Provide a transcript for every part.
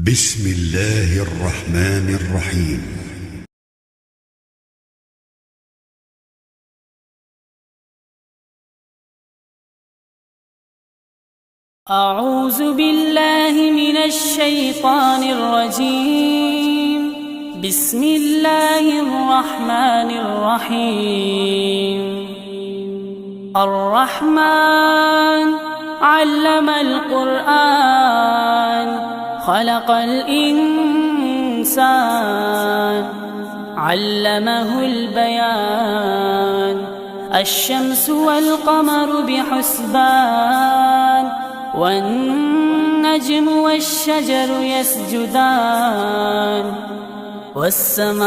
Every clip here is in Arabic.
بسم الله الرحمن الرحيم. أعوذ بالله من الشيطان الرجيم. بسم الله الرحمن الرحيم. الرحمن علم القرآن خلق الإنسان علمه البيان. الشمس والقمر بحسبان والنجم والشجر يسجدان. والسماء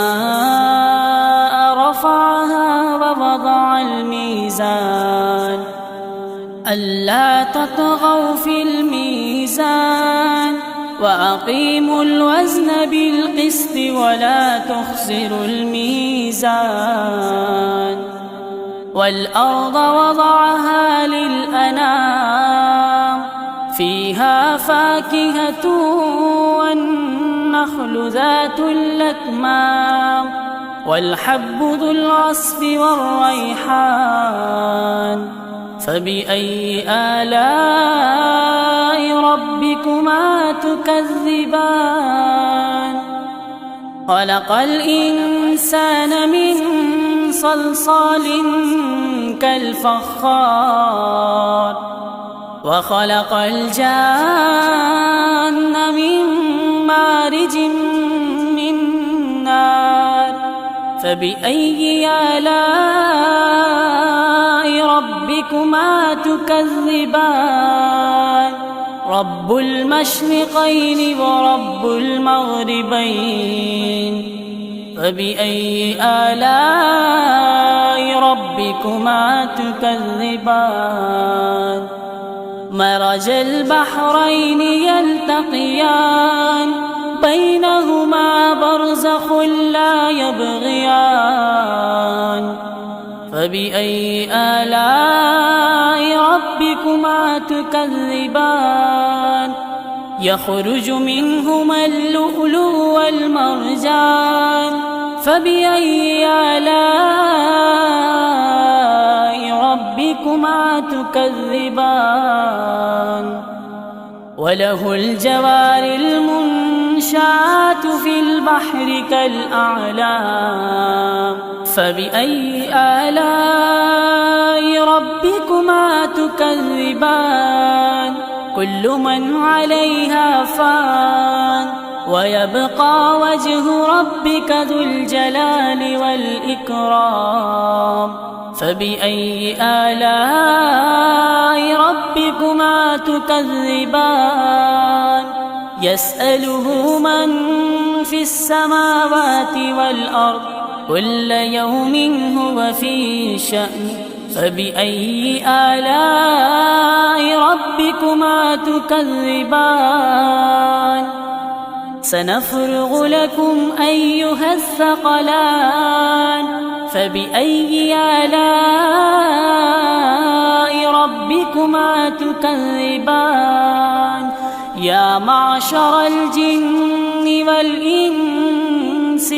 رفعها ووضع الميزان ألا تطغوا في الميزان وأقيموا الوزن بالقسط ولا تخسروا الميزان. والأرض وضعها للأنام فيها فاكهة والنخل ذات الأكمام والحب ذو العصف والريحان. فبأي آلاء ربكما تكذبان؟ خلق الإنسان من صلصال كالفخار وخلق الجان من مارج من نار. فبأي آلاء ربكما تكذبان؟ رب المشرقين ورب المغربين. فبأي آلاء ربكما تكذبان؟ مرج البحرين يلتقيان بينهما برزخ لا يبغيان. فبأي آلاء ربكما تكذبان؟ يخرج منهما اللؤلؤ والمرجان. فبأي آلاء ربكما تكذبان؟ وله الجوار المنشآت في البحر كالأعلام. فبأي آلاء ربكما تكذبان؟ كل من عليها فان ويبقى وجه ربك ذو الجلال والإكرام. فبأي آلاء ربكما تكذبان؟ يسأله من في السماوات والأرض كل يوم هو في شأن. فبأي آلاء ربكما تكذبان؟ سنفرغ لكم أيها الثقلان. فبأي آلاء ربكما تكذبان؟ يا معشر الجن والإنس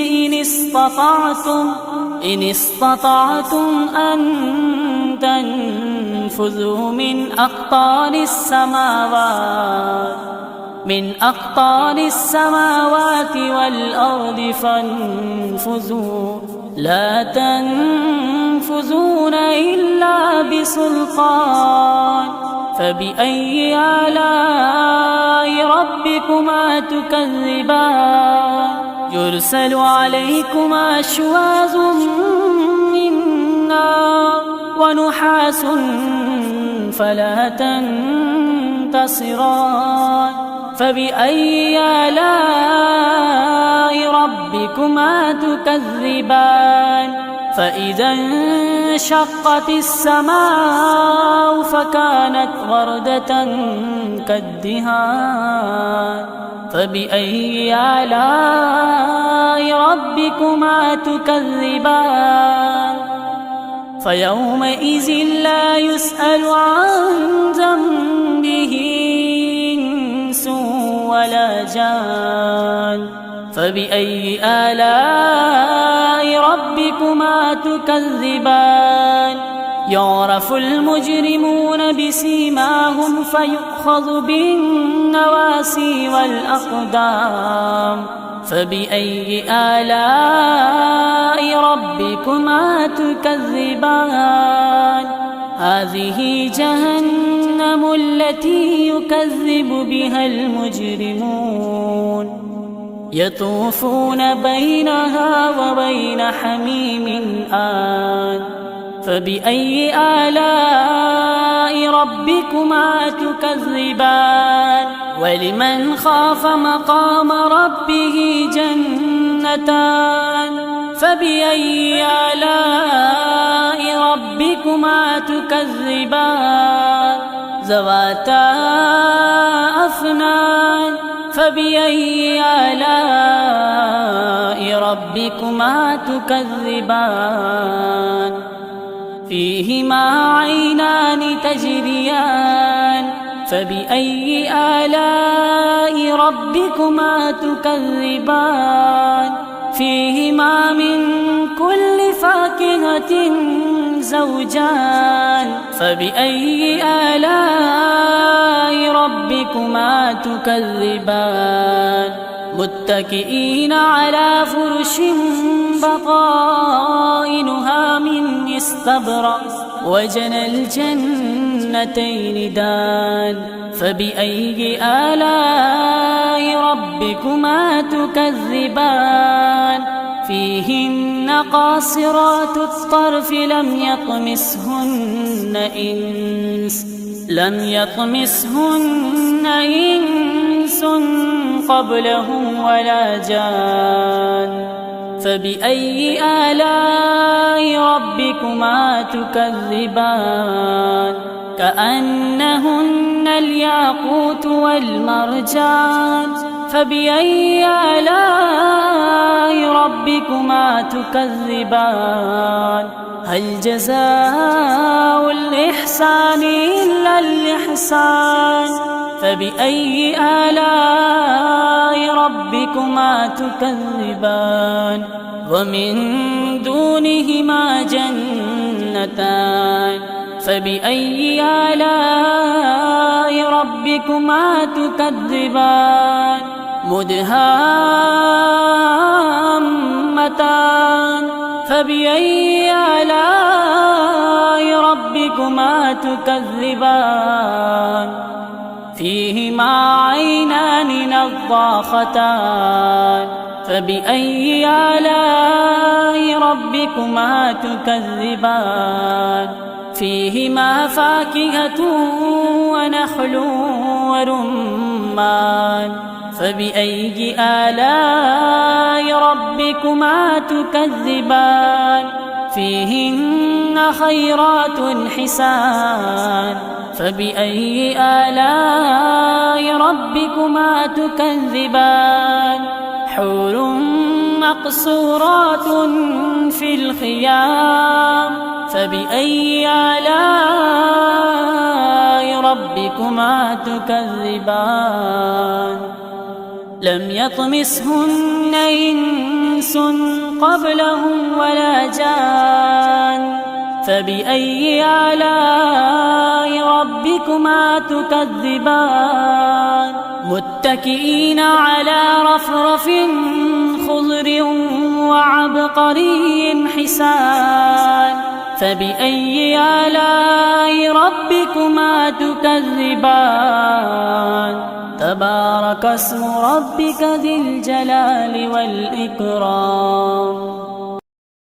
إن استطعتم أن تنفذوا من أقطار السماوات والأرض فانفذوا لا تنفذون إلا بسلطان. فبأي آلاء ربكما تكذبان؟ يرسل عليكما شواظ من نار ونحاس فلا تنتصران. فبأي آلاء ربكما تكذبان؟ فإذا انشقت السماء فكانت وردة كالدهان. فبأي آلاء ربكما تكذبان؟ فيومئذ لا يسأل عن ذنبه إنس ولا جان فبأي آلاء ربكما تكذبان يعرف المجرمون بسيماهم فيؤخذ بالنواسي والأقدام فبأي آلاء ربكما تكذبان هذه جهنم التي يكذب بها المجرمون يطوفون بينها وبين حميم آن فبأي آلاء ربكما تكذبان ولمن خاف مقام ربه جنتان فبأي آلاء ربكما تكذبان ذواتا أفنان فبأي آلاء ربكما تكذبان فيهما عينان تجريان فبأي آلاء ربكما تكذبان فيهما من كل فاكهة زوجان فبأي آلاء ربكما تكذبان متكئين على فرش بطائنها من استبرق وجنى الجنتين دان فبأي آلاء ربكما تكذبان فيهن قاصرات الطرف لم يطمسهن إنس قبلهم ولا جان فبأي آلاء ربكما تكذبان كأنهن الياقوت والمرجان فبأي آلاء ربكما تكذبان هل جزاء الإحسان إلا الإحسان فبأي آلاء ربكما تكذبان ومن دونهما جنتان فبأي آلاء ربكما تكذبان مدهامتان فبأي آلاء ربكما تكذبان فيهما عينان نضاختان فبأي آلاء ربكما تكذبان فيهما فاكهة ونخل ورمان فبأي آلاء ربكما تكذبان فيهن خيرات حسان فبأي آلاء ربكما تكذبان حور مقصورات في الخيام فبأي آلاء ربكما تكذبان لم يطمسهن إنس قبلهم ولا جان فبأي آلاء ربكما تكذبان متكئين على رفرف خضر وعبقري حسان فبأي آلاء ربكما تكذبان تبارك اسم ربك ذي الجلال والإكرام